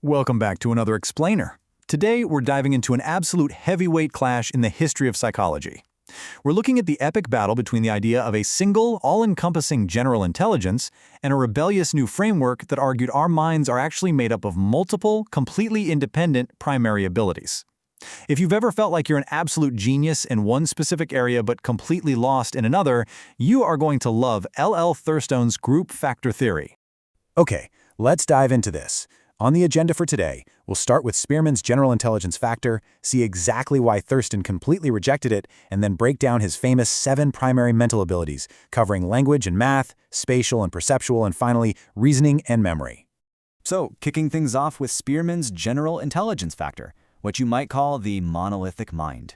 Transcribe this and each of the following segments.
Welcome back to another Explainer. Today, we're diving into an absolute heavyweight clash in the history of psychology. We're looking at the epic battle between the idea of a single, all-encompassing general intelligence and a rebellious new framework that argued our minds are actually made up of multiple, completely independent primary abilities. If you've ever felt like you're an absolute genius in one specific area but completely lost in another, you are going to love L.L. Thurstone's group factor theory. Okay, let's dive into this. On the agenda for today, we'll start with Spearman's general intelligence factor, see exactly why Thurston completely rejected it, and then break down his famous 7 primary mental abilities, covering language and math, spatial and perceptual, and finally, reasoning and memory. So, kicking things off with Spearman's general intelligence factor, what you might call the monolithic mind.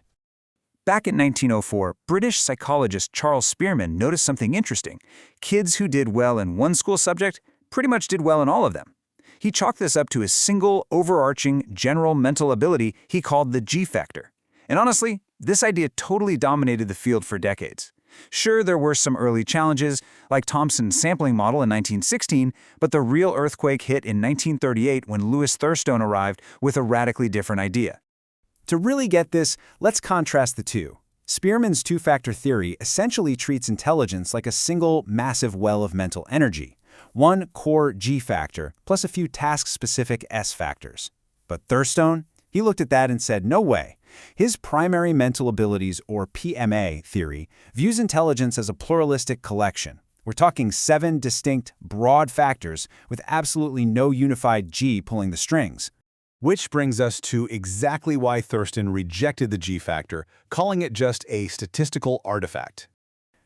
Back in 1904, British psychologist Charles Spearman noticed something interesting. Kids who did well in one school subject pretty much did well in all of them. He chalked this up to a single, overarching, general mental ability he called the G factor. And honestly, this idea totally dominated the field for decades. Sure, there were some early challenges, like Thomson's sampling model in 1916, but the real earthquake hit in 1938 when Louis Thurstone arrived with a radically different idea. To really get this, let's contrast the two. Spearman's two-factor theory essentially treats intelligence like a single, massive well of mental energy. One core G factor, plus a few task-specific S factors. But Thurstone? He looked at that and said, no way. His primary mental abilities, or PMA, theory views intelligence as a pluralistic collection. We're talking 7 distinct, broad factors with absolutely no unified G pulling the strings. Which brings us to exactly why Thurston rejected the G factor, calling it just a statistical artifact.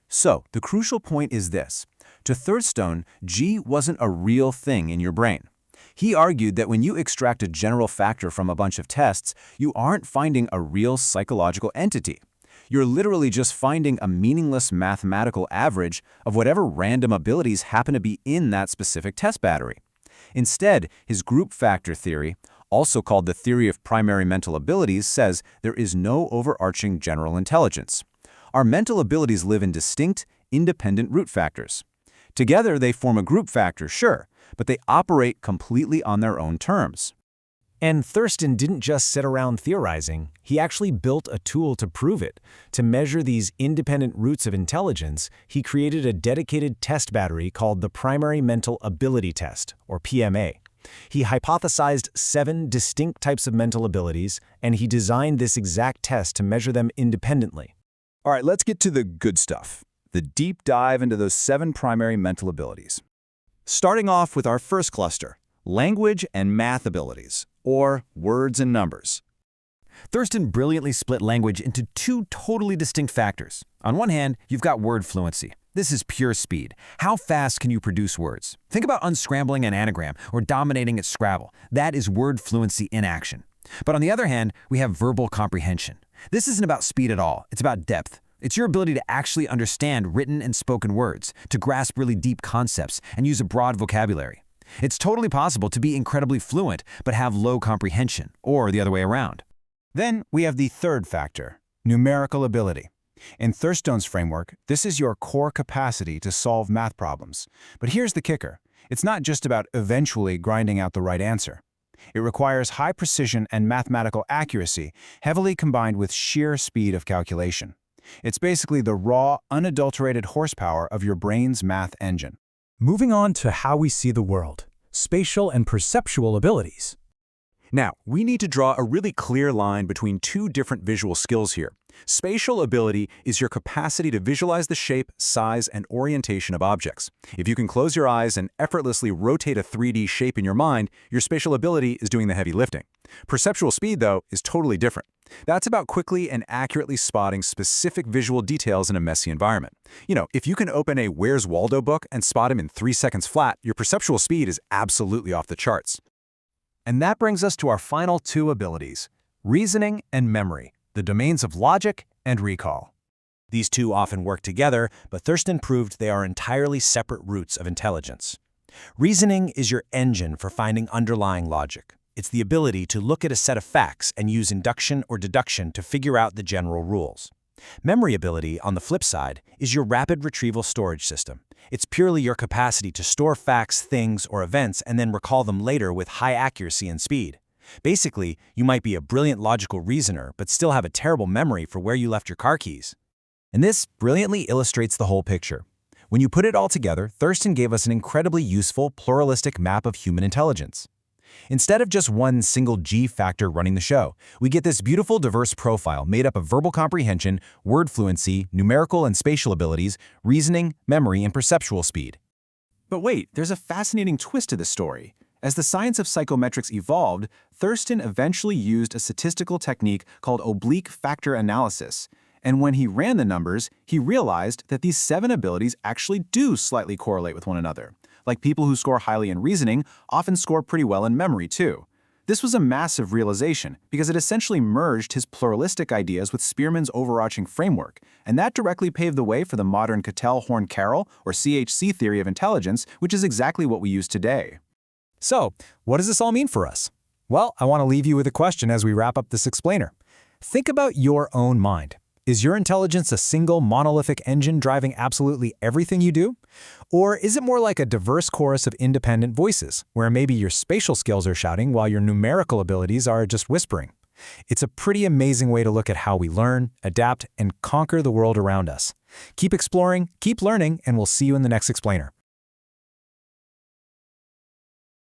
So, the crucial point is this. To Thurstone, G wasn't a real thing in your brain. He argued that when you extract a general factor from a bunch of tests, you aren't finding a real psychological entity. You're literally just finding a meaningless mathematical average of whatever random abilities happen to be in that specific test battery. Instead, his group factor theory, also called the theory of primary mental abilities, says there is no overarching general intelligence. Our mental abilities live in distinct, independent root factors. Together, they form a group factor, sure, but they operate completely on their own terms. And Thurston didn't just sit around theorizing. He actually built a tool to prove it. To measure these independent roots of intelligence, he created a dedicated test battery called the Primary Mental Ability Test, or PMA. He hypothesized 7 distinct types of mental abilities, and he designed this exact test to measure them independently. All right, let's get to the good stuff. The deep dive into those 7 primary mental abilities. Starting off with our first cluster, language and math abilities, or words and numbers. Thurston brilliantly split language into 2 totally distinct factors. On one hand, you've got word fluency. This is pure speed. How fast can you produce words? Think about unscrambling an anagram or dominating at Scrabble. That is word fluency in action. But on the other hand, we have verbal comprehension. This isn't about speed at all. It's about depth. It's your ability to actually understand written and spoken words, to grasp really deep concepts, and use a broad vocabulary. It's totally possible to be incredibly fluent but have low comprehension, or the other way around. Then we have the third factor, numerical ability. In Thurstone's framework, this is your core capacity to solve math problems. But here's the kicker. It's not just about eventually grinding out the right answer. It requires high precision and mathematical accuracy, heavily combined with sheer speed of calculation. It's basically the raw, unadulterated horsepower of your brain's math engine. Moving on to how we see the world, spatial and perceptual abilities. Now, we need to draw a really clear line between 2 different visual skills here. Spatial ability is your capacity to visualize the shape, size, and orientation of objects. If you can close your eyes and effortlessly rotate a 3D shape in your mind, your spatial ability is doing the heavy lifting. Perceptual speed, though, is totally different. That's about quickly and accurately spotting specific visual details in a messy environment. If you can open a Where's Waldo book and spot him in 3 seconds flat, your perceptual speed is absolutely off the charts. And that brings us to our final 2 abilities, reasoning and memory, the domains of logic and recall. These 2 often work together, but Thurston proved they are entirely separate roots of intelligence. Reasoning is your engine for finding underlying logic. It's the ability to look at a set of facts and use induction or deduction to figure out the general rules. Memory ability, on the flip side, is your rapid retrieval storage system. It's purely your capacity to store facts, things, or events and then recall them later with high accuracy and speed. Basically, you might be a brilliant logical reasoner but still have a terrible memory for where you left your car keys. And this brilliantly illustrates the whole picture. When you put it all together, Thurston gave us an incredibly useful, pluralistic map of human intelligence. Instead of just one single G factor running the show, we get this beautiful, diverse profile made up of verbal comprehension, word fluency, numerical and spatial abilities, reasoning, memory, and perceptual speed. But wait, there's a fascinating twist to the story. As the science of psychometrics evolved, Thurston eventually used a statistical technique called oblique factor analysis. And when he ran the numbers, he realized that these 7 abilities actually do slightly correlate with one another. Like people who score highly in reasoning often score pretty well in memory too. This was a massive realization because it essentially merged his pluralistic ideas with Spearman's overarching framework, and that directly paved the way for the modern Cattell-Horn-Carroll or CHC theory of intelligence, which is exactly what we use today. So, what does this all mean for us? Well, I want to leave you with a question as we wrap up this explainer. Think about your own mind. Is your intelligence a single monolithic engine driving absolutely everything you do? Or is it more like a diverse chorus of independent voices, where maybe your spatial skills are shouting while your numerical abilities are just whispering? It's a pretty amazing way to look at how we learn, adapt, and conquer the world around us. Keep exploring, keep learning, and we'll see you in the next explainer.